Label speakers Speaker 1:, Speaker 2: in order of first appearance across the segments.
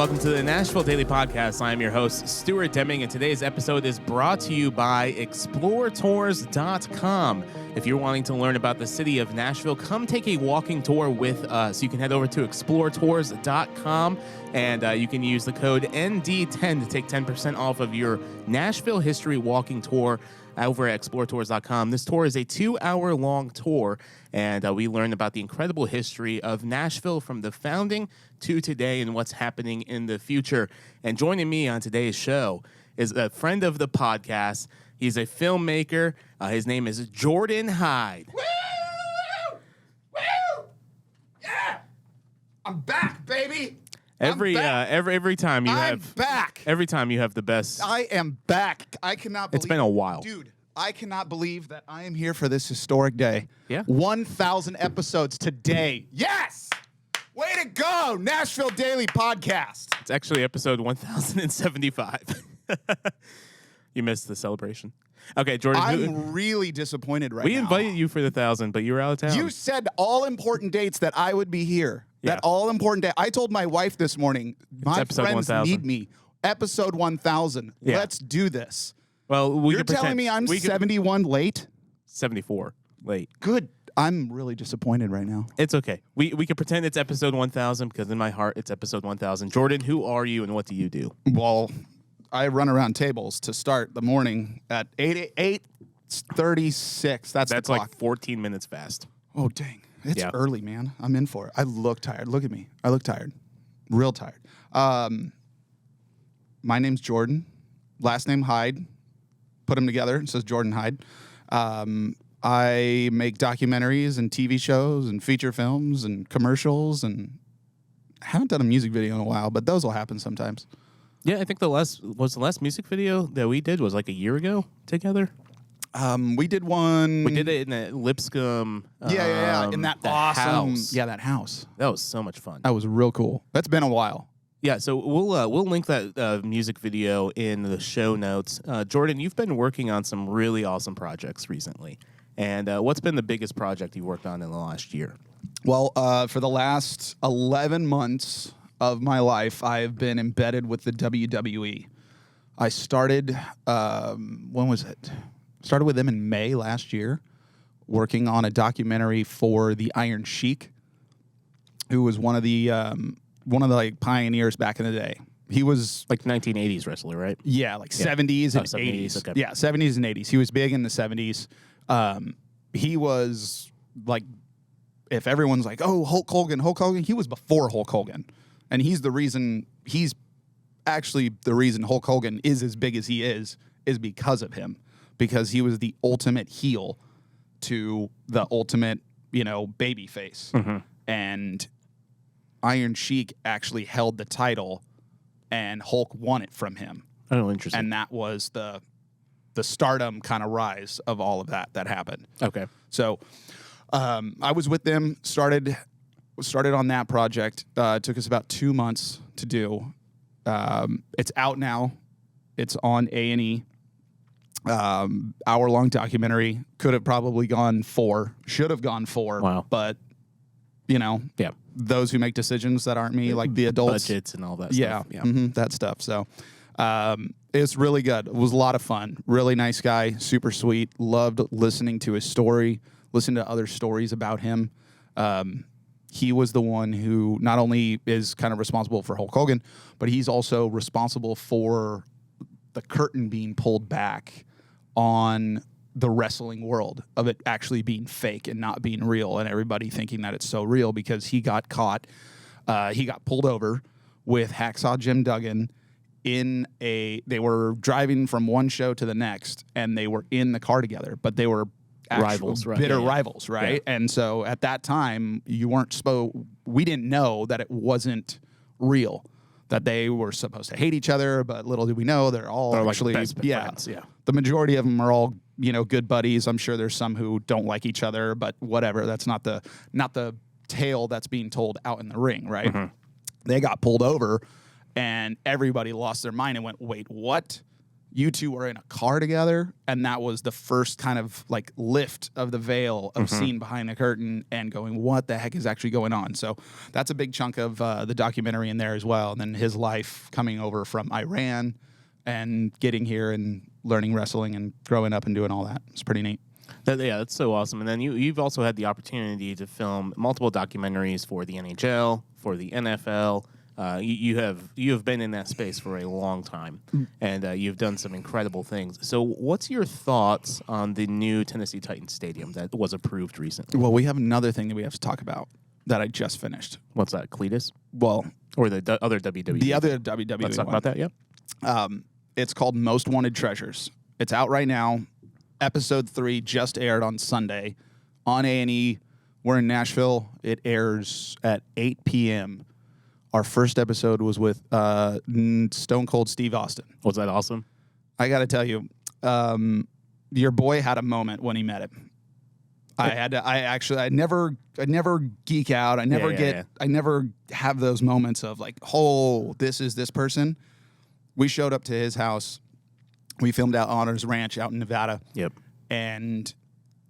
Speaker 1: welcome to the Nashville Daily Podcast. I am your host, Stuart Deming, and today's episode is brought to you by XPLR If you're wanting to learn about the city of Nashville, come take a walking tour with us. You can head over to XPLRtours.com, and you can use the code ND10 to take 10% off of your Nashville history walking tour over at XPLRtours.com. This tour is a 2-hour-long tour, and we learn about the incredible history of Nashville from the founding to today and what's happening in the future. And joining me on today's show is a friend of the podcast. He's a filmmaker. His name is Jordan Heid.
Speaker 2: Woo! Woo! Yeah! I'm back, baby.
Speaker 1: Every time you
Speaker 2: I'm
Speaker 1: have
Speaker 2: back.
Speaker 1: Every time you have the best.
Speaker 2: I am back. I cannot believe
Speaker 1: It's been a while.
Speaker 2: Dude, I cannot believe that I am here for this historic day.
Speaker 1: Yeah.
Speaker 2: 1,000 episodes today. Yes! Way to go, Nashville Daily Podcast.
Speaker 1: It's actually episode 1075. You missed the celebration. Okay, Jordan.
Speaker 2: I'm really disappointed right now.
Speaker 1: We invited you for the 1,000, but you were out of town.
Speaker 2: You said all important dates that I would be here.
Speaker 1: Yeah.
Speaker 2: That all important day. I told my wife this morning, my
Speaker 1: episode
Speaker 2: friends
Speaker 1: 1000.
Speaker 2: need me. Episode 1,000.
Speaker 1: Yeah.
Speaker 2: Let's do this.
Speaker 1: Well,
Speaker 2: You're telling me I'm 71 late?
Speaker 1: 74 late.
Speaker 2: Good. I'm really disappointed right now.
Speaker 1: It's okay. We can pretend it's episode 1000 because in my heart it's episode 1000. Jordan, who are you and what do you do?
Speaker 2: Well, I run around tables to start the morning at 8:36. That's the clock.
Speaker 1: like 14 minutes fast.
Speaker 2: Oh, dang. It's early, man. I'm in for it. I look tired. Look at me. I look tired. Real tired. My name's Jordan. Last name Heid. Put them together. It says Jordan Heid. I make documentaries and TV shows and feature films and commercials, and I haven't done a music video in a while, but those will happen sometimes.
Speaker 1: Yeah, I think the last music video that we did was like a year ago together.
Speaker 2: We did one.
Speaker 1: We did it in the Lipscomb.
Speaker 2: Yeah. In that awesome
Speaker 1: house.
Speaker 2: Yeah, that house.
Speaker 1: That was so much fun.
Speaker 2: That was real cool. That's been a while.
Speaker 1: Yeah, so we'll link that music video in the show notes. Jordan, you've been working on some really awesome projects recently. And what's been the biggest project you worked on in the last year?
Speaker 2: Well, for the last 11 months of my life, I've been embedded with the WWE. I started, when was it? Started with them in May last year, working on a documentary for the Iron Sheik, who was one of the like pioneers back in the day. He was
Speaker 1: like 1980s wrestler, right?
Speaker 2: Yeah, like 70s and
Speaker 1: 70s,
Speaker 2: 80s.
Speaker 1: okay.
Speaker 2: Yeah, 70s and 80s. He was big in the 70s. He was like, if everyone's like, oh, Hulk Hogan, he was before Hulk Hogan. And he's actually the reason Hulk Hogan is as big as he is because of him. Because he was the ultimate heel to the ultimate, baby face.
Speaker 1: Mm-hmm.
Speaker 2: And Iron Sheik actually held the title and Hulk won it from him.
Speaker 1: Oh, interesting.
Speaker 2: And that was the stardom kind of rise of all of that happened.
Speaker 1: Okay.
Speaker 2: So I was with them, started on that project. It took us about 2 months to do. It's out now. It's on A&E. Hour-long documentary. Could have probably gone 4. Should have gone 4.
Speaker 1: Wow.
Speaker 2: But,
Speaker 1: yeah,
Speaker 2: those who make decisions that aren't me, like the adults.
Speaker 1: Budgets and all that
Speaker 2: Yeah.
Speaker 1: stuff. Yeah.
Speaker 2: Mm-hmm, that stuff. So it's really good. It was a lot of fun. Really nice guy. Super sweet. Loved listening to his story. Listened to other stories about him. He was the one who not only is kind of responsible for Hulk Hogan, but he's also responsible for the curtain being pulled back on the wrestling world of it actually being fake and not being real, and everybody thinking that it's so real because he got caught. He got pulled over with Hacksaw Jim Duggan they were driving from one show to the next, and they were in the car together, but they were
Speaker 1: Rivals, right?
Speaker 2: bitter
Speaker 1: Yeah.
Speaker 2: rivals, right?
Speaker 1: Yeah.
Speaker 2: And so at that time, we didn't know that it wasn't real, that they were supposed to hate each other, but little did we know they're actually
Speaker 1: like best friends, yeah.
Speaker 2: The majority of them are all, good buddies. I'm sure there's some who don't like each other, but whatever. That's not the tale that's being told out in the ring, right?
Speaker 1: Mm-hmm.
Speaker 2: They got pulled over, and everybody lost their mind and went, "Wait, what? you two were in a car together, and that was the first kind of like lift of the veil of seeing behind the curtain and going, what the heck is actually going on? So that's a big chunk of the documentary in there as well. And then his life coming over from Iran and getting here and learning wrestling and growing up and doing all that. It's pretty neat.
Speaker 1: Yeah, that's so awesome. And then you've also had the opportunity to film multiple documentaries for the NHL, for the NFL. You have been in that space for a long time, and you've done some incredible things. So what's your thoughts on the new Tennessee Titans stadium that was approved recently?
Speaker 2: Well, we have another thing that we have to talk about that I just finished.
Speaker 1: What's that, Cletus?
Speaker 2: Well,
Speaker 1: or the other WWE?
Speaker 2: The other WWE
Speaker 1: Let's talk
Speaker 2: one.
Speaker 1: about that, yeah.
Speaker 2: It's called Most Wanted Treasures. It's out right now. Episode 3 just aired on Sunday on A&E. We're in Nashville. It airs at 8 p.m. Our first episode was with Stone Cold Steve Austin.
Speaker 1: Was that awesome?
Speaker 2: I got to tell you, your boy had a moment when he met him. I never geek out. I never have those moments of like, oh, this is this person. We showed up to his house. We filmed out on his ranch out in Nevada.
Speaker 1: Yep.
Speaker 2: And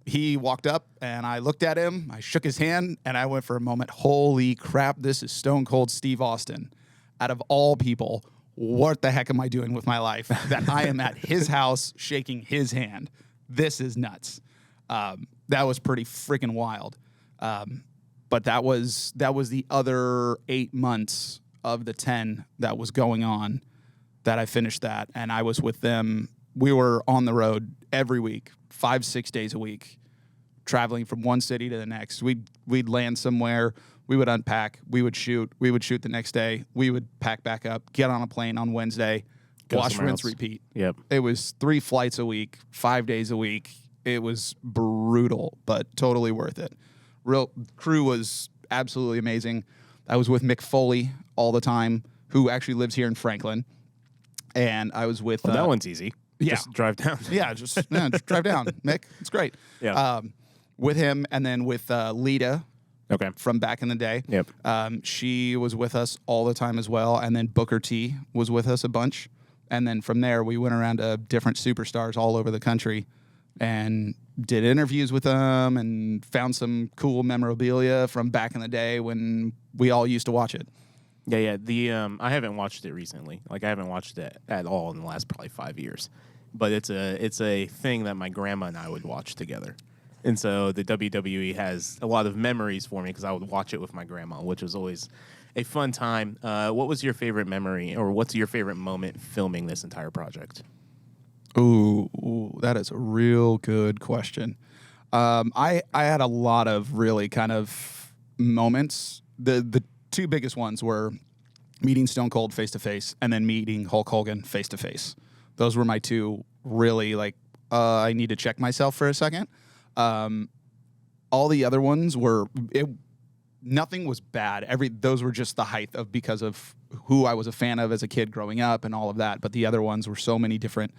Speaker 2: he walked up, and I looked at him. I shook his hand, and I went for a moment, holy crap, this is Stone Cold Steve Austin. Out of all people, what the heck am I doing with my life that I am at his house shaking his hand? This is nuts. That was pretty freaking wild. But that was the other 8 months of the 10 that was going on that I finished that, and I was with them. We were on the road every week, 5-6 days a week, traveling from one city to the next. We'd land somewhere, we would unpack, we would shoot the next day, we would pack back up, get on a plane on Wednesday, wash, rinse, repeat.
Speaker 1: Yep.
Speaker 2: It was 3 flights a week, 5 days a week. It was brutal, but totally worth it. Real crew was absolutely amazing. I was with Mick Foley all the time, who actually lives here in Franklin. And I was with...
Speaker 1: that one's easy.
Speaker 2: Yeah.
Speaker 1: Just drive down.
Speaker 2: just drive down, Mick. It's great.
Speaker 1: Yeah.
Speaker 2: With him, and then with Lita
Speaker 1: Okay.
Speaker 2: from back in the day.
Speaker 1: Yep.
Speaker 2: She was with us all the time as well. And then Booker T was with us a bunch. And then from there, we went around to different superstars all over the country and did interviews with them and found some cool memorabilia from back in the day when we all used to watch it.
Speaker 1: Yeah. The I haven't watched it recently. Like I haven't watched it at all in the last probably 5 years. But it's a thing that my grandma and I would watch together. And so the WWE has a lot of memories for me because I would watch it with my grandma, which was always a fun time. What was your favorite memory, or what's your favorite moment filming this entire project?
Speaker 2: Ooh, that is a real good question. I had a lot of really kind of moments. The two biggest ones were meeting Stone Cold face to face and then meeting Hulk Hogan face to face. Those were my two really like, I need to check myself for a second. All the other ones were, nothing was bad. Those were just the height of because of who I was a fan of as a kid growing up and all of that. But the other ones were so many different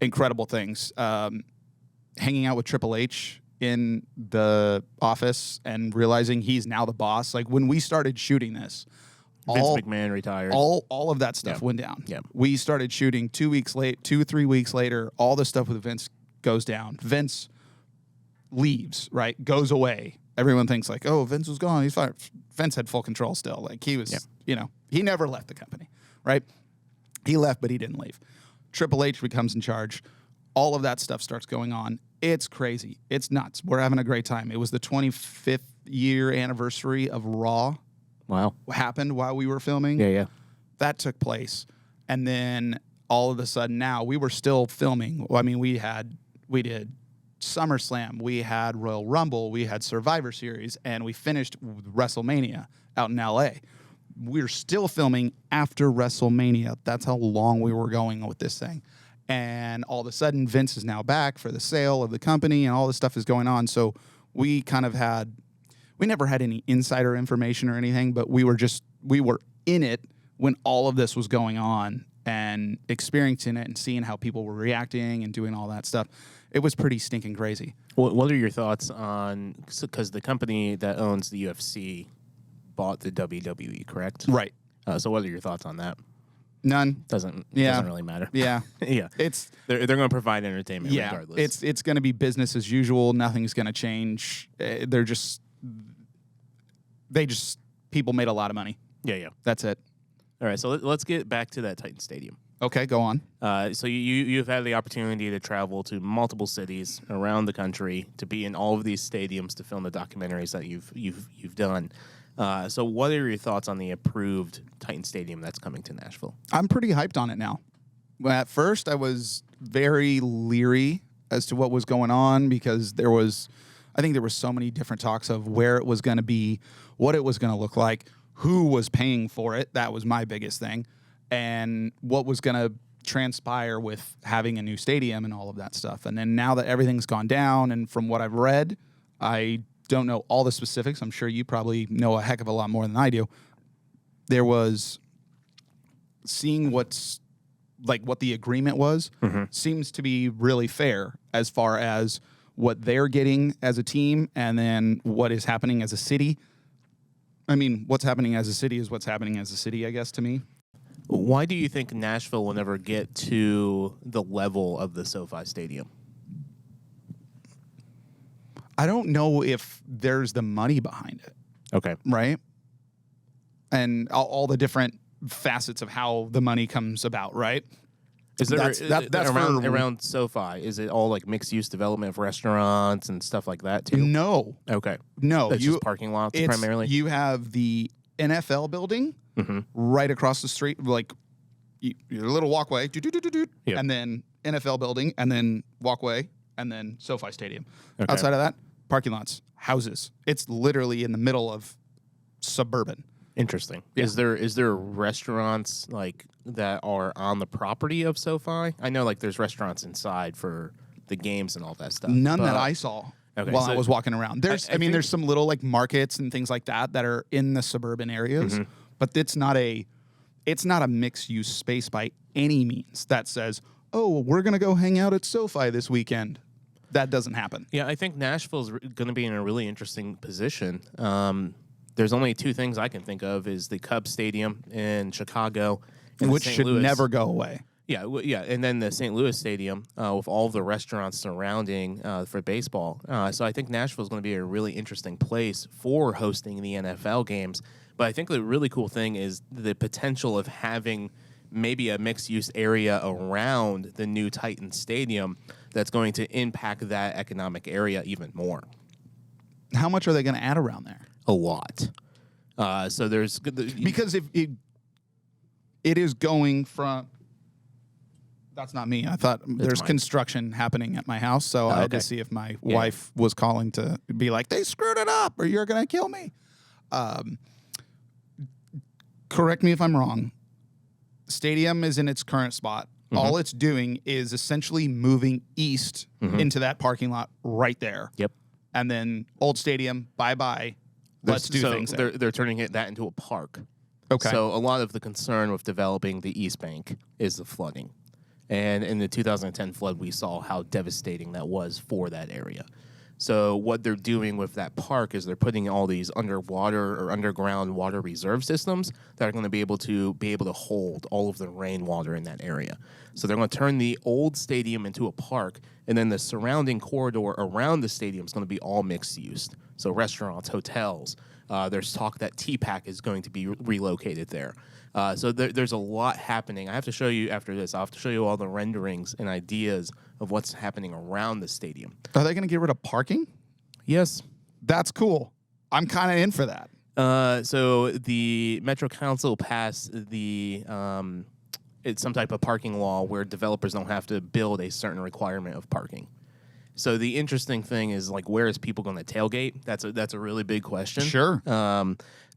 Speaker 2: incredible things. Hanging out with Triple H in the office and realizing he's now the boss. Like when we started shooting this,
Speaker 1: Vince McMahon retired.
Speaker 2: All of that stuff went down.
Speaker 1: Yep.
Speaker 2: We started shooting 2 weeks late, 2-3 weeks later. All the stuff with Vince goes down. Vince leaves, right? Goes away. Everyone thinks like, oh, Vince was gone. He's fine. Vince had full control still. Like he was, he never left the company, right? He left, but he didn't leave. Triple H becomes in charge. All of that stuff starts going on. It's crazy. It's nuts. We're having a great time. It was the 25th year anniversary of Raw.
Speaker 1: Wow.
Speaker 2: Happened while we were filming.
Speaker 1: Yeah.
Speaker 2: That took place. And then all of a sudden now we were still filming. I mean, we did SummerSlam, we had Royal Rumble, we had Survivor Series, and we finished with WrestleMania out in LA. We're still filming after WrestleMania. That's how long we were going with this thing. And all of a sudden, Vince is now back for the sale of the company, and all this stuff is going on. So we never had any insider information or anything, but we were in it when all of this was going on and experiencing it and seeing how people were reacting and doing all that stuff. It was pretty stinking crazy.
Speaker 1: What are your thoughts on, because the company that owns the UFC bought the WWE, correct?
Speaker 2: Right.
Speaker 1: So what are your thoughts on that?
Speaker 2: None.
Speaker 1: Doesn't really matter.
Speaker 2: Yeah.
Speaker 1: Yeah. They're going to provide entertainment regardless.
Speaker 2: It's going to be business as usual. Nothing's going to change. People made a lot of money.
Speaker 1: Yeah.
Speaker 2: That's it.
Speaker 1: All right, so let's get back to that Titan Stadium.
Speaker 2: Okay, go on.
Speaker 1: So you've had the opportunity to travel to multiple cities around the country, to be in all of these stadiums to film the documentaries that you've done. So what are your thoughts on the approved Titan Stadium that's coming to Nashville?
Speaker 2: I'm pretty hyped on it now. At first, I was very leery as to what was going on because I think there was so many different talks of where it was going to be, what it was going to look like, who was paying for it. That was my biggest thing. And what was going to transpire with having a new stadium and all of that stuff. And then now that everything's gone down, and from what I've read, I don't know all the specifics. I'm sure you probably know a heck of a lot more than I do. There was seeing what the agreement was seems to be really fair as far as what they're getting as a team and then what is happening as a city. I mean, what's happening as a city is what's happening as a city, I guess, to me.
Speaker 1: Why do you think Nashville will never get to the level of the SoFi Stadium?
Speaker 2: I don't know if there's the money behind it.
Speaker 1: Okay.
Speaker 2: Right? And all the different facets of how the money comes about, right?
Speaker 1: Is there
Speaker 2: that's
Speaker 1: around SoFi? Is it all like mixed-use development of restaurants and stuff like that too?
Speaker 2: No.
Speaker 1: Okay.
Speaker 2: No.
Speaker 1: That's just parking lots primarily?
Speaker 2: You have the NFL building right across the street, like your little walkway, and then NFL building, and then walkway, and then SoFi Stadium. Okay. Outside of that, parking lots, houses. It's literally in the middle of suburban.
Speaker 1: Interesting.
Speaker 2: Yeah.
Speaker 1: Is there restaurants like that are on the property of SoFi? I know like there's restaurants inside for the games and all that stuff.
Speaker 2: None that I saw while I was walking around. There's there's some little like markets and things like that are in the suburban areas, but it's not a mixed use space by any means that says, "Oh, we're going to go hang out at SoFi this weekend." That doesn't happen.
Speaker 1: Yeah, I think Nashville's going to be in a really interesting position. There's only two things I can think of: is the Cubs Stadium in Chicago, and
Speaker 2: which should never go away.
Speaker 1: Yeah, and then the St. Louis Stadium with all the restaurants surrounding for baseball. So I think Nashville is going to be a really interesting place for hosting the NFL games. But I think the really cool thing is the potential of having maybe a mixed-use area around the new Titan Stadium that's going to impact that economic area even more.
Speaker 2: How much are they going to add around there?
Speaker 1: A lot. So there's...
Speaker 2: Because if it is going from... That's not me. I thought there's construction happening at my house, so I had to see if my wife was calling to be like, they screwed it up or you're going to kill me. Correct me if I'm wrong. Stadium is in its current spot. All it's doing is essentially moving east into that parking lot right there.
Speaker 1: Yep.
Speaker 2: And then old stadium, bye-bye. Let's do things there.
Speaker 1: They're turning that into a park.
Speaker 2: Okay.
Speaker 1: So a lot of the concern with developing the East Bank is the flooding. And in the 2010 flood, we saw how devastating that was for that area. So what they're doing with that park is they're putting all these underwater or underground water reserve systems that are going to be able to hold all of the rainwater in that area. So they're going to turn the old stadium into a park, and then the surrounding corridor around the stadium is going to be all mixed use. So restaurants, hotels. There's talk that TPAC is going to be relocated there. So there's a lot happening. I have to show you after this. I'll have to show you all the renderings and ideas of what's happening around the stadium.
Speaker 2: Are they going to get rid of parking?
Speaker 1: Yes.
Speaker 2: That's cool. I'm kind of in for that.
Speaker 1: So the Metro Council passed it's some type of parking law where developers don't have to build a certain requirement of parking. So the interesting thing is, like, where is people going to tailgate? That's a really big question.
Speaker 2: Sure.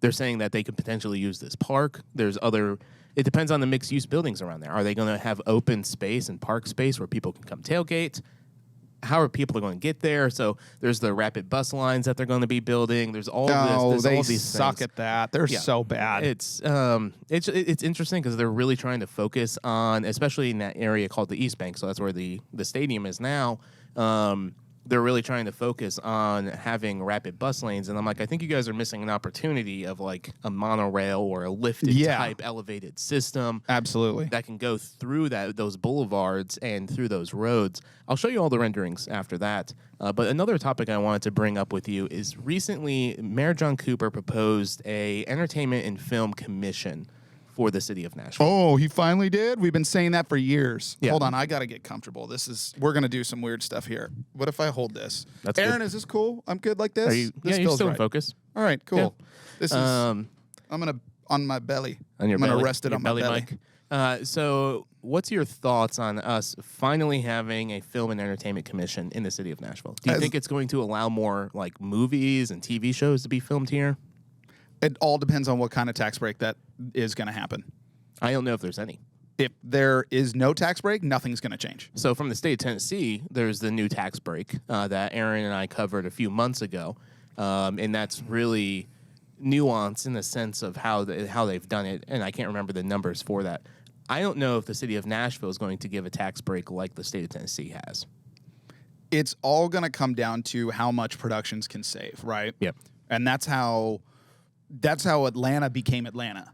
Speaker 1: They're saying that they could potentially use this park. It depends on the mixed-use buildings around there. Are they going to have open space and park space where people can come tailgate? How are people going to get there? So there's the rapid bus lines that they're going to be building. There's all this.
Speaker 2: They
Speaker 1: all these
Speaker 2: suck
Speaker 1: things.
Speaker 2: at that. They're so bad.
Speaker 1: It's interesting because they're really trying to focus on, especially in that area called the East Bank. So that's where the stadium is now. they're really trying to focus on having rapid bus lanes. And I'm like, I think you guys are missing an opportunity of like a monorail or a lifted type elevated system.
Speaker 2: Absolutely.
Speaker 1: That can go through those boulevards and through those roads. I'll show you all the renderings after that. But another topic I wanted to bring up with you is recently Mayor John Cooper proposed a entertainment and film commission for the city of Nashville.
Speaker 2: Oh, he finally did? We've been saying that for years.
Speaker 1: Yeah.
Speaker 2: Hold on, I got to get comfortable. We're going to do some weird stuff here. What if I hold this?
Speaker 1: That's
Speaker 2: Aaron,
Speaker 1: good.
Speaker 2: is this cool? I'm good like this? This
Speaker 1: you're
Speaker 2: feels
Speaker 1: still
Speaker 2: right.
Speaker 1: in focus.
Speaker 2: All right, cool.
Speaker 1: Yeah.
Speaker 2: This is, I'm going to, on my belly.
Speaker 1: On your
Speaker 2: I'm
Speaker 1: belly?
Speaker 2: going to rest it
Speaker 1: Your
Speaker 2: on my belly.
Speaker 1: mic. So what's your thoughts on us finally having a film and entertainment commission in the city of Nashville? Do you think it's going to allow more like movies and TV shows to be filmed here?
Speaker 2: It all depends on what kind of tax break that is going to happen.
Speaker 1: I don't know if there's any.
Speaker 2: If there is no tax break, nothing's going to change.
Speaker 1: So from the state of Tennessee, there's the new tax break that Aaron and I covered a few months ago. And that's really nuanced in the sense of how they've done it. And I can't remember the numbers for that. I don't know if the city of Nashville is going to give a tax break like the state of Tennessee has.
Speaker 2: It's all going to come down to how much productions can save, right?
Speaker 1: Yep.
Speaker 2: And that's how Atlanta became Atlanta.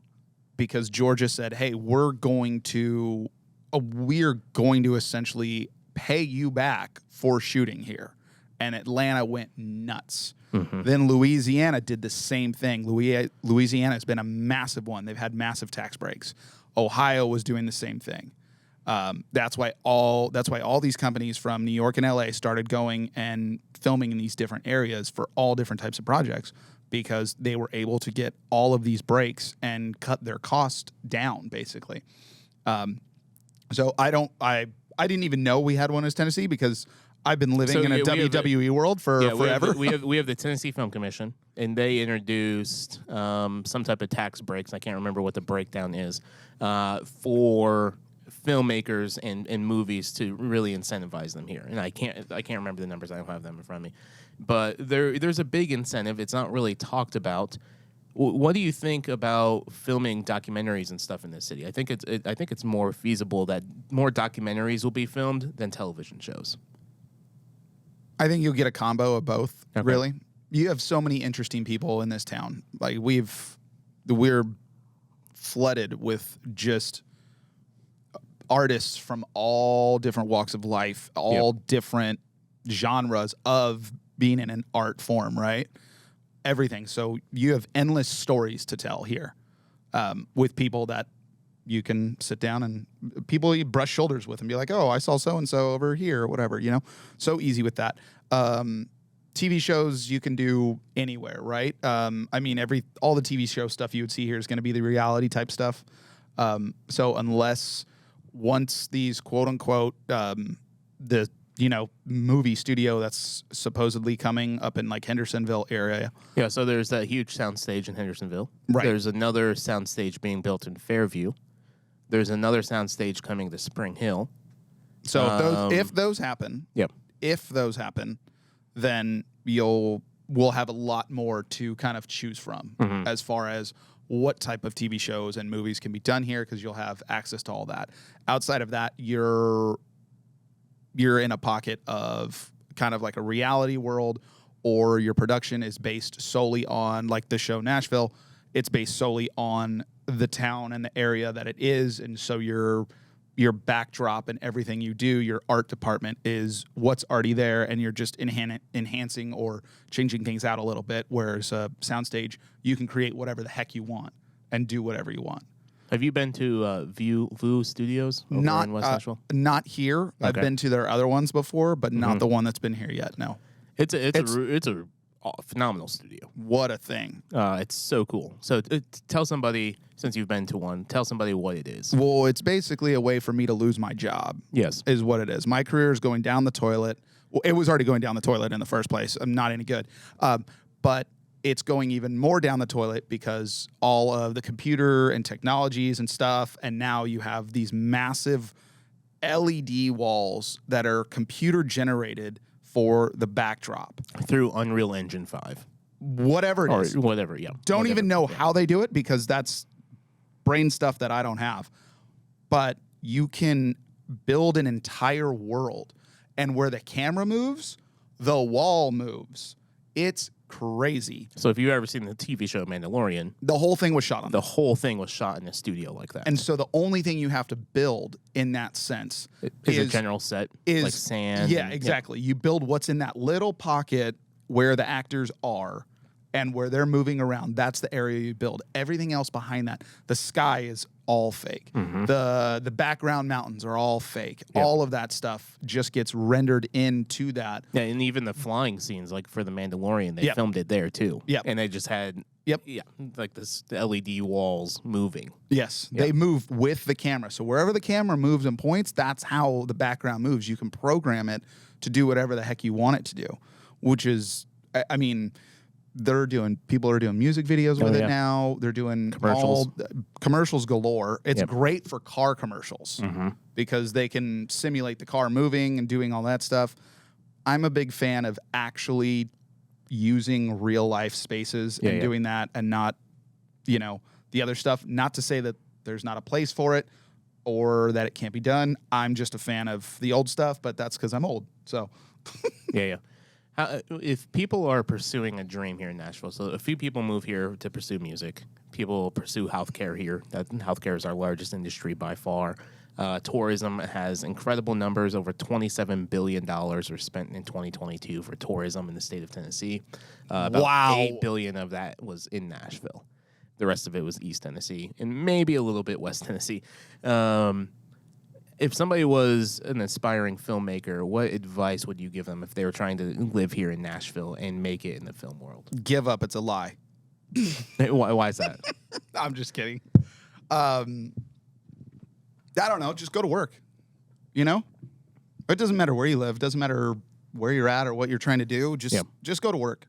Speaker 2: Because Georgia said, hey, we're going to essentially pay you back for shooting here. And Atlanta went nuts. Mm-hmm. Then Louisiana did the same thing. Louisiana has been a massive one. They've had massive tax breaks. Ohio was doing the same thing. That's why all these companies from New York and LA started going and filming in these different areas for all different types of projects, because they were able to get all of these breaks and cut their cost down, basically. So I didn't even know we had one as Tennessee, because I've been living in a WWE world for forever.
Speaker 1: We have the Tennessee Film Commission, and they introduced some type of tax breaks. I can't remember what the breakdown is for filmmakers and movies to really incentivize them here. And I can't remember the numbers. I don't have them in front of me. But there's a big incentive. It's not really talked about. What do you think about filming documentaries and stuff in this city? I think it's more feasible that more documentaries will be filmed than television shows.
Speaker 2: I think you'll get a combo of both. Okay. Really, you have so many interesting people in this town. Like we're flooded with just artists from all different walks of life, all different genres of being in an art form, right? Everything. So you have endless stories to tell here with people that you can sit down and people you brush shoulders with and be like, oh, I saw so-and-so over here or whatever, you know? So easy with that. TV shows you can do anywhere, right? I mean, all the TV show stuff you would see here is going to be the reality type stuff. So unless once these quote unquote, the movie studio that's supposedly coming up in like Hendersonville area.
Speaker 1: Yeah, so there's that huge soundstage in Hendersonville.
Speaker 2: Right.
Speaker 1: There's another soundstage being built in Fairview. There's another soundstage coming to Spring Hill.
Speaker 2: So if those happen, then we'll have a lot more to kind of choose from as far as what type of TV shows and movies can be done here, because you'll have access to all that. Outside of that, you're in a pocket of kind of like a reality world, or your production is based solely on, like the show Nashville, it's based solely on the town and the area that it is. And so your backdrop and everything you do, your art department is what's already there, and you're just enhancing or changing things out a little bit. Whereas a soundstage, you can create whatever the heck you want and do whatever you want.
Speaker 1: Have you been to View Studios over in West Nashville?
Speaker 2: Not here. Okay. I've been to their other ones before, but not the one that's been here yet. No.
Speaker 1: It's a phenomenal studio.
Speaker 2: What a thing.
Speaker 1: It's so cool. So tell somebody, since you've been to one, tell somebody what it is.
Speaker 2: Well, it's basically a way for me to lose my job.
Speaker 1: Yes.
Speaker 2: Is what it is. My career is going down the toilet. Well, it was already going down the toilet in the first place. I'm not any good. But it's going even more down the toilet because all of the computer and technologies and stuff, and now you have these massive LED walls that are computer generated for the backdrop.
Speaker 1: Through Unreal Engine 5.
Speaker 2: Whatever it is.
Speaker 1: Or whatever, yeah.
Speaker 2: Don't even know how they do it, because that's brain stuff that I don't have. But you can build an entire world, and where the camera moves, The wall moves. It's crazy.
Speaker 1: So if you've ever seen the TV show Mandalorian,
Speaker 2: The whole thing was shot on.
Speaker 1: the whole thing was shot in a studio like that.
Speaker 2: And so the only thing you have to build in that sense
Speaker 1: is a general set, like sand.
Speaker 2: Yeah, exactly. You build what's in that little pocket where the actors are and where they're moving around. That's the area you build. Everything else behind that, the sky is all fake. The background mountains are all fake. All of that stuff just gets rendered into that.
Speaker 1: Yeah, and even the flying scenes, like for the Mandalorian, they filmed it there too.
Speaker 2: Yep.
Speaker 1: And they just had like the LED walls moving.
Speaker 2: Yes, they move with the camera. So wherever the camera moves and points, that's how the background moves. You can program it to do whatever the heck you want it to do, which is, I mean, people are doing music videos with it now. They're doing commercials galore. It's great for car commercials because they can simulate the car moving and doing all that stuff. I'm a big fan of actually using real life spaces and doing that, and not, the other stuff. Not to say that there's not a place for it or that it can't be done. I'm just a fan of the old stuff, but that's because I'm old. So
Speaker 1: if people are pursuing a dream here in Nashville, so a few people move here to pursue music. People pursue healthcare here. Healthcare is our largest industry by far. Tourism has incredible numbers. Over $27 billion were spent in 2022 for tourism in the state of Tennessee. About $8 billion of that was in Nashville. The rest of it was East Tennessee and maybe a little bit West Tennessee. If somebody was an aspiring filmmaker, what advice would you give them if they were trying to live here in Nashville and make it in the film world?
Speaker 2: Give up. It's a lie.
Speaker 1: Why is that?
Speaker 2: I'm just kidding. I don't know. Just go to work. It doesn't matter where you live. It doesn't matter where you're at or what you're trying to do. Just go to work.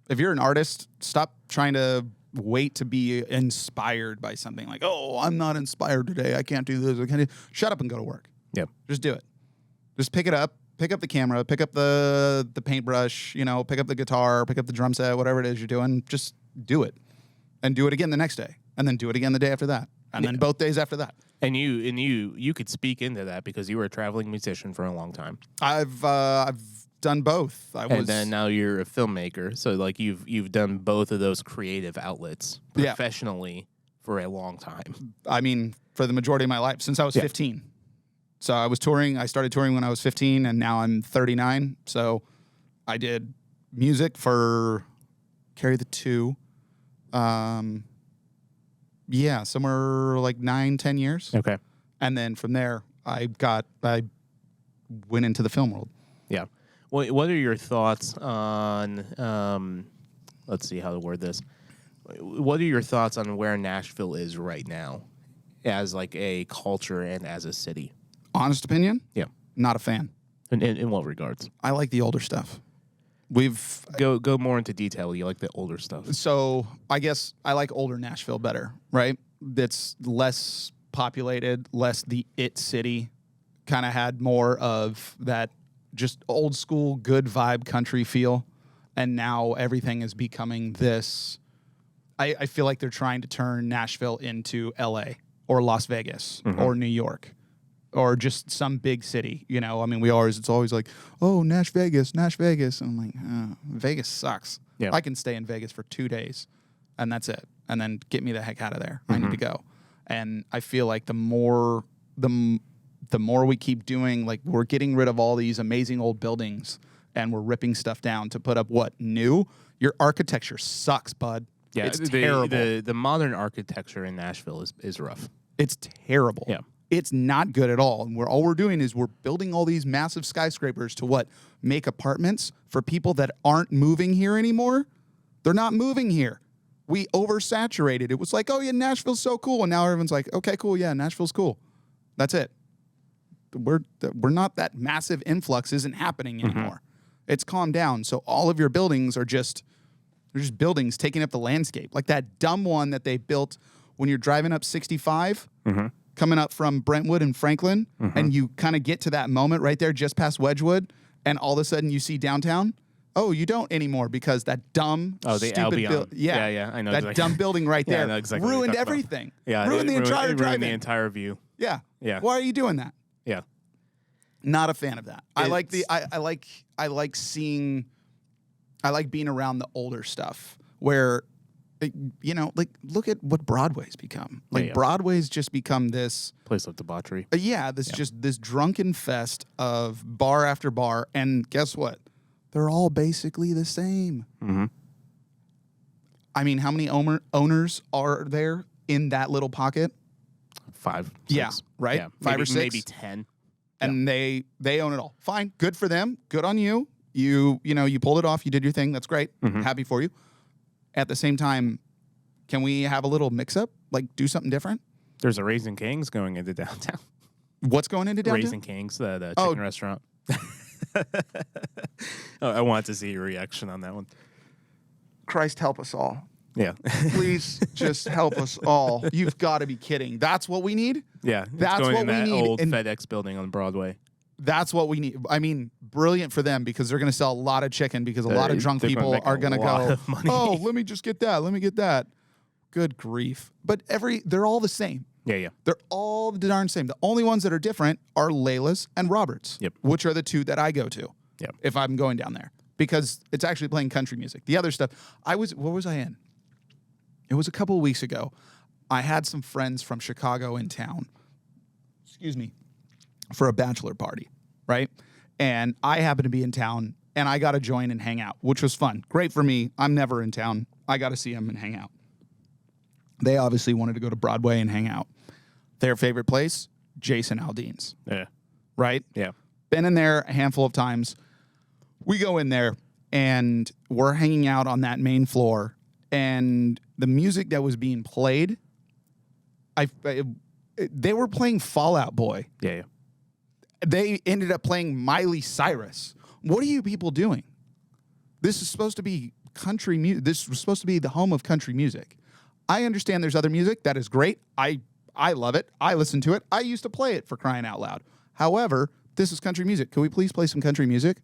Speaker 2: If you're an artist, stop trying to wait to be inspired by something like, oh, I'm not inspired today. I can't do this. I can't do. Shut up and go to work.
Speaker 1: Yep.
Speaker 2: Just do it. Just pick it up. Pick up the camera. Pick up the paintbrush. Pick up the guitar. Pick up the drum set. Whatever it is you're doing, just do it, and do it again the next day, and then do it again the day after that, and then both days after that.
Speaker 1: And you could speak into that because you were a traveling musician for a long time.
Speaker 2: I've done both.
Speaker 1: And then now you're a filmmaker, so like you've done both of those creative outlets professionally for a long time.
Speaker 2: I mean, for the majority of my life, since I was 15. So I was touring. I started touring when I was 15, and now I'm 39. So I did music for Carry the Two. Somewhere like 9-10 years.
Speaker 1: Okay.
Speaker 2: And then from there, I went into the film world.
Speaker 1: Yeah. What are your thoughts on, let's see how to word this. What are your thoughts on where Nashville is right now as like a culture and as a city?
Speaker 2: Honest opinion?
Speaker 1: Yeah.
Speaker 2: Not a fan.
Speaker 1: In what regards?
Speaker 2: I like the older stuff.
Speaker 1: Go more into detail. You like the older stuff.
Speaker 2: So I guess I like older Nashville better, right? It's less populated, less the it city. Kind of had more of that just old school, good vibe country feel. And now everything is becoming this. I feel like they're trying to turn Nashville into LA or Las Vegas or New York. Or just some big city, I mean, it's always like, oh, Nash Vegas. And I'm like, Vegas sucks. Yeah. I can stay in Vegas for 2 days, and that's it. And then get me the heck out of there. I need to go. And I feel like the more we keep doing, like, we're getting rid of all these amazing old buildings, and we're ripping stuff down to put up what? New? Your architecture sucks, bud.
Speaker 1: Yeah,
Speaker 2: it's terrible.
Speaker 1: The modern architecture in Nashville is rough.
Speaker 2: It's terrible.
Speaker 1: Yeah.
Speaker 2: It's not good at all. And all we're doing is we're building all these massive skyscrapers to make apartments for people that aren't moving here anymore. They're not moving here. We oversaturated. It was like, oh yeah, Nashville's so cool. And now everyone's like, okay, cool. Yeah, Nashville's cool. That's it. We're not, that massive influx isn't happening anymore. It's calmed down. So all of your buildings are they're just buildings taking up the landscape. Like that dumb one that they built when you're driving up 65. Coming up from Brentwood and Franklin, and you kind of get to that moment right there just past Wedgwood, and all of a sudden you see downtown. Oh, you don't anymore because that dumb, stupid building.
Speaker 1: Yeah, I know
Speaker 2: that dumb building right there ruined everything.
Speaker 1: Yeah,
Speaker 2: ruined the entire drive-in.
Speaker 1: The entire view.
Speaker 2: Yeah. Why are you doing that?
Speaker 1: Yeah.
Speaker 2: Not a fan of that. I like being around the older stuff where, you know, like look at what Broadway's become. Like Broadway's just become this
Speaker 1: place of debauchery.
Speaker 2: Just this drunken fest of bar after bar, and guess what? They're all basically the same.
Speaker 1: Mm-hmm.
Speaker 2: I mean, how many owners are there in that little pocket?
Speaker 1: 5, 6.
Speaker 2: Yeah, right.
Speaker 1: Yeah,
Speaker 2: 5 or 6,
Speaker 1: maybe 10.
Speaker 2: And they own it all. Fine, good for them. Good on you. You pulled it off. You did your thing. That's great.
Speaker 1: Mm-hmm.
Speaker 2: Happy for you. At the same time, can we have a little mix-up? Like, do something different?
Speaker 1: There's a Raising Kings going into downtown.
Speaker 2: What's going into downtown?
Speaker 1: Raising Kings, the chicken restaurant. I wanted to see your reaction on that one.
Speaker 2: Christ help us all.
Speaker 1: Yeah.
Speaker 2: Please just help us all. You've got to be kidding. That's what we need?
Speaker 1: Yeah.
Speaker 2: That's
Speaker 1: going
Speaker 2: what
Speaker 1: in
Speaker 2: we
Speaker 1: that
Speaker 2: need.
Speaker 1: old
Speaker 2: And
Speaker 1: FedEx building on Broadway.
Speaker 2: that's what we need. I mean, brilliant for them because they're going to sell a lot of chicken because a lot of drunk
Speaker 1: they're gonna
Speaker 2: people
Speaker 1: make
Speaker 2: are
Speaker 1: a
Speaker 2: going to
Speaker 1: lot
Speaker 2: go,
Speaker 1: of money.
Speaker 2: oh, let me just get that. Let me get that. Good grief. But they're all the same.
Speaker 1: Yeah.
Speaker 2: They're all the darn same. The only ones that are different are Layla's and Robert's,
Speaker 1: Yep.
Speaker 2: which are the two that I go to
Speaker 1: Yep.
Speaker 2: if I'm going down there because it's actually playing country music. The other stuff, what was I in? It was a couple of weeks ago. I had some friends from Chicago in town, for a bachelor party, right? And I happened to be in town, and I got to join and hang out, which was fun. Great for me. I'm never in town. I got to see them and hang out. They obviously wanted to go to Broadway and hang out. Their favorite place, Jason Aldean's.
Speaker 1: Yeah.
Speaker 2: Right?
Speaker 1: Yeah.
Speaker 2: Been in there a handful of times. We go in there, and we're hanging out on that main floor, and the music that was being played, they were playing Fall Out Boy.
Speaker 1: Yeah.
Speaker 2: They ended up playing Miley Cyrus. What are you people doing? This is supposed to be country music. This was supposed to be the home of country music. I understand there's other music. That is great. I love it. I listen to it. I used to play it for crying out loud. However, this is country music. Can we please play some country music?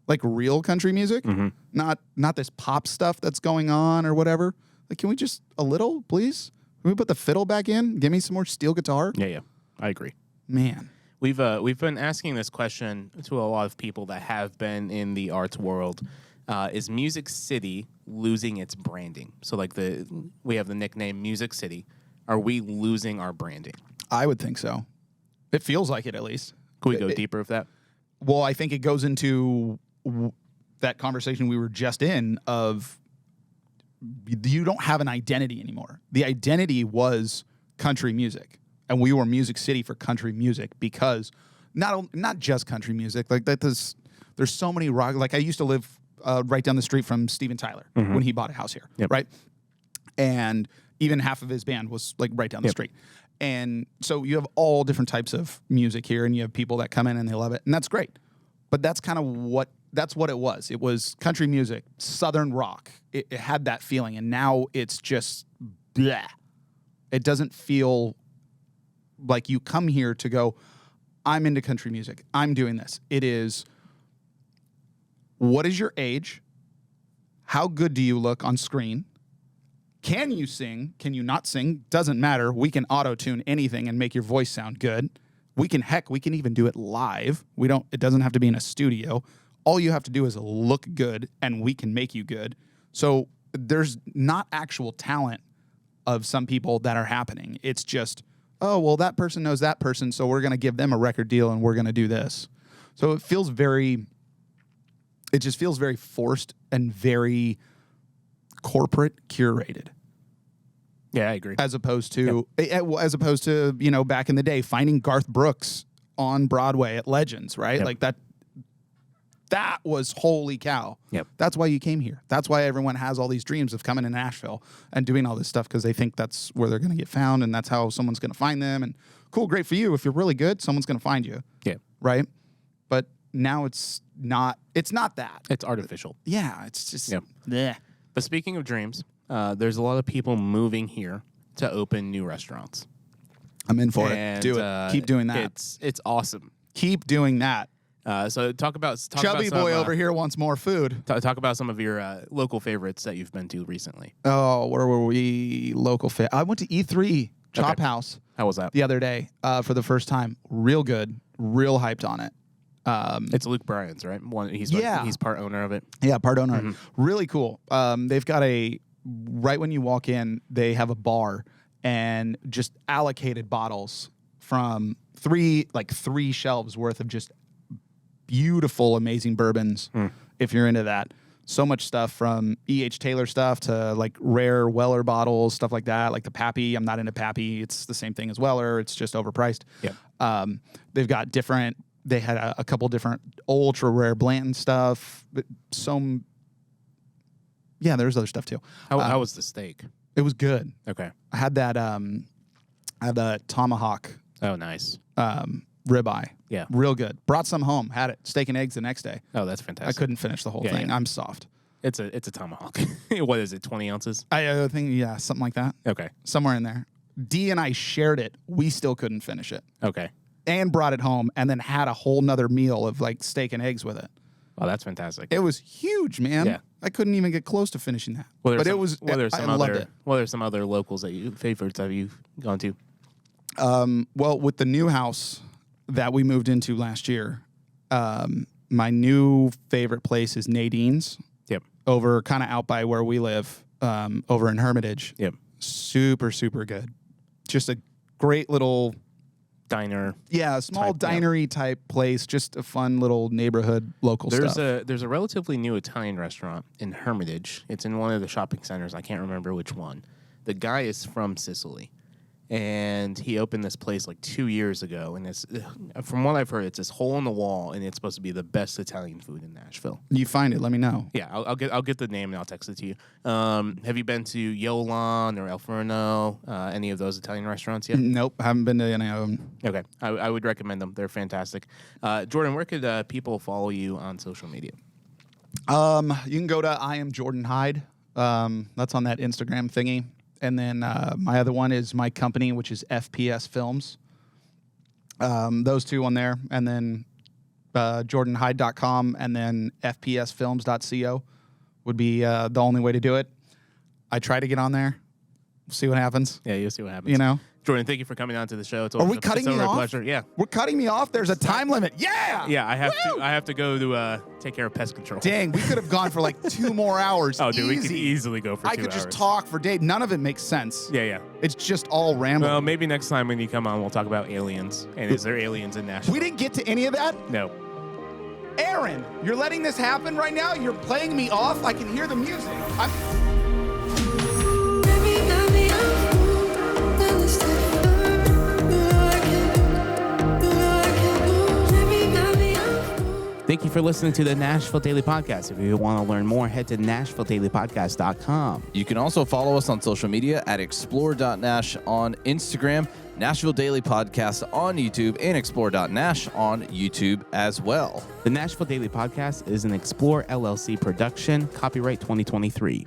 Speaker 2: Like real country music?
Speaker 1: Mm-hmm.
Speaker 2: Not this pop stuff that's going on or whatever. Like, can we just a little, please? Can we put the fiddle back in? Give me some more steel guitar?
Speaker 1: Yeah. I agree.
Speaker 2: Man.
Speaker 1: We've been asking this question to a lot of people that have been in the arts world. Is Music City losing its branding? So like we have the nickname Music City. Are we losing our branding?
Speaker 2: I would think so. It feels like it, at least.
Speaker 1: Could we go deeper with that?
Speaker 2: Well, I think it goes into that conversation we were just in of you don't have an identity anymore. The identity was country music, and we were Music City for country music because not just country music. Like that, there's so many rock. Like I used to live right down the street from Steven Tyler when he bought a house here, right? And even half of his band was like right down the street. And so you have all different types of music here, and you have people that come in and they love it, and that's great. But that's kind of what it was. It was country music, Southern rock. It had that feeling, and now it's just bleh. It doesn't feel like you come here to go, I'm into country music. I'm doing this. It is, what is your age? How good do you look on screen? Can you sing? Can you not sing? Doesn't matter. We can auto-tune anything and make your voice sound good. We can even do it live. It doesn't have to be in a studio. All you have to do is look good, and we can make you good. So there's not actual talent of some people that are happening. It's just, oh, well, that person knows that person, so we're going to give them a record deal, and we're going to do this. So it just feels very forced and very corporate curated.
Speaker 1: Yeah, I agree.
Speaker 2: As opposed to, back in the day, finding Garth Brooks on Broadway at Legends, right?
Speaker 1: Yep.
Speaker 2: Like that was holy cow.
Speaker 1: Yep.
Speaker 2: That's why you came here. That's why everyone has all these dreams of coming to Nashville and doing all this stuff, because they think that's where they're going to get found, and that's how someone's going to find them. And cool, great for you. If you're really good, someone's going to find you.
Speaker 1: Yeah.
Speaker 2: Right? But now it's not that.
Speaker 1: It's artificial.
Speaker 2: Yeah, it's just
Speaker 1: bleh. But speaking of dreams, there's a lot of people moving here to open new restaurants.
Speaker 2: I'm in for it. Do it. Keep doing that.
Speaker 1: It's awesome.
Speaker 2: Keep doing that.
Speaker 1: So talk about
Speaker 2: Chubby
Speaker 1: some,
Speaker 2: boy over here wants more food.
Speaker 1: Talk about some of your local favorites that you've been to recently.
Speaker 2: Oh, where were we? I went to E3 Chop House.
Speaker 1: How was that?
Speaker 2: The other day for the first time. Real good. Real hyped on it.
Speaker 1: It's Luke Bryan's, right? He's part owner of it.
Speaker 2: Yeah, part owner. Really cool. They've got right when you walk in, they have a bar and just allocated bottles from three shelves worth of just beautiful, amazing bourbons. If you're into that. So much stuff from E.H. Taylor stuff to like rare Weller bottles, stuff like that. Like the Pappy. I'm not into Pappy. It's the same thing as Weller. It's just overpriced.
Speaker 1: Yeah.
Speaker 2: They've got they had a couple different ultra rare Blanton stuff. But there's other stuff too.
Speaker 1: How was the steak?
Speaker 2: It was good.
Speaker 1: Okay.
Speaker 2: I had that, I had the tomahawk.
Speaker 1: Oh, nice.
Speaker 2: Ribeye.
Speaker 1: Yeah.
Speaker 2: Real good. Brought some home. Had it. Steak and eggs the next day.
Speaker 1: Oh, that's fantastic.
Speaker 2: I couldn't finish the whole thing.
Speaker 1: Yeah.
Speaker 2: I'm soft.
Speaker 1: It's a tomahawk. What is it, 20 ounces?
Speaker 2: I think, something like that.
Speaker 1: Okay.
Speaker 2: Somewhere in there. D and I shared it. We still couldn't finish it.
Speaker 1: Okay.
Speaker 2: And brought it home and then had a whole nother meal of like steak and eggs with it.
Speaker 1: Oh, that's fantastic.
Speaker 2: It was huge, man.
Speaker 1: Yeah.
Speaker 2: I couldn't even get close to finishing that.
Speaker 1: I
Speaker 2: loved it.
Speaker 1: Some other locals favorites have you gone to?
Speaker 2: Well, with the new house that we moved into last year, my new favorite place is Nadine's.
Speaker 1: Yep.
Speaker 2: Over kind of out by where we live, over in Hermitage.
Speaker 1: Yep.
Speaker 2: Super, super good. Just a great little
Speaker 1: diner.
Speaker 2: Yeah, a small dinery type place. Just a fun little neighborhood local stuff.
Speaker 1: There's a relatively new Italian restaurant in Hermitage. It's in one of the shopping centers. I can't remember which one. The guy is from Sicily. And he opened this place like 2 years ago, and it's, from what I've heard, it's this hole in the wall, and it's supposed to be the best Italian food in Nashville.
Speaker 2: You find it, let me know.
Speaker 1: Yeah, I'll get the name and I'll text it to you. Have you been to Yolan or El Forno, any of those Italian restaurants yet?
Speaker 2: Nope, haven't been to any of them.
Speaker 1: Okay, I would recommend them. They're fantastic. Jordan, where could people follow you on social media?
Speaker 2: You can go to I am Jordan Heid. That's on that Instagram thingy. And then my other one is my company, which is FPS Films. Those two on there. And then jordanhyde.com and then fpsfilms.co would be the only way to do it. I try to get on there. See what happens.
Speaker 1: Yeah, you'll see what happens.
Speaker 2: You know?
Speaker 1: Jordan, thank you for coming on to the show.
Speaker 2: Are we cutting me off?
Speaker 1: Pleasure. Yeah.
Speaker 2: We're cutting me off? There's a time limit. Yeah!
Speaker 1: Yeah, I have to go to take care of pest control.
Speaker 2: Dang, we could have gone for like 2 more hours.
Speaker 1: Oh, dude, we could easily go for 2 hours.
Speaker 2: I could just talk for days. None of it makes sense.
Speaker 1: Yeah.
Speaker 2: It's just all rambling.
Speaker 1: Well, maybe next time when you come on, we'll talk about aliens. And is there aliens in Nashville?
Speaker 2: We didn't get to any of that?
Speaker 1: No.
Speaker 2: Aaron, you're letting this happen right now? You're playing me off? I can hear the music.
Speaker 1: Thank you for listening to the Nashville Daily Podcast. If you want to learn more, head to NashvilleDailyPodcast.com.
Speaker 3: You can also follow us on social media at explore.nash on Instagram, Nashville Daily Podcast on YouTube, and explore.nash on YouTube as well.
Speaker 1: The Nashville Daily Podcast is an Explore LLC production, copyright 2023.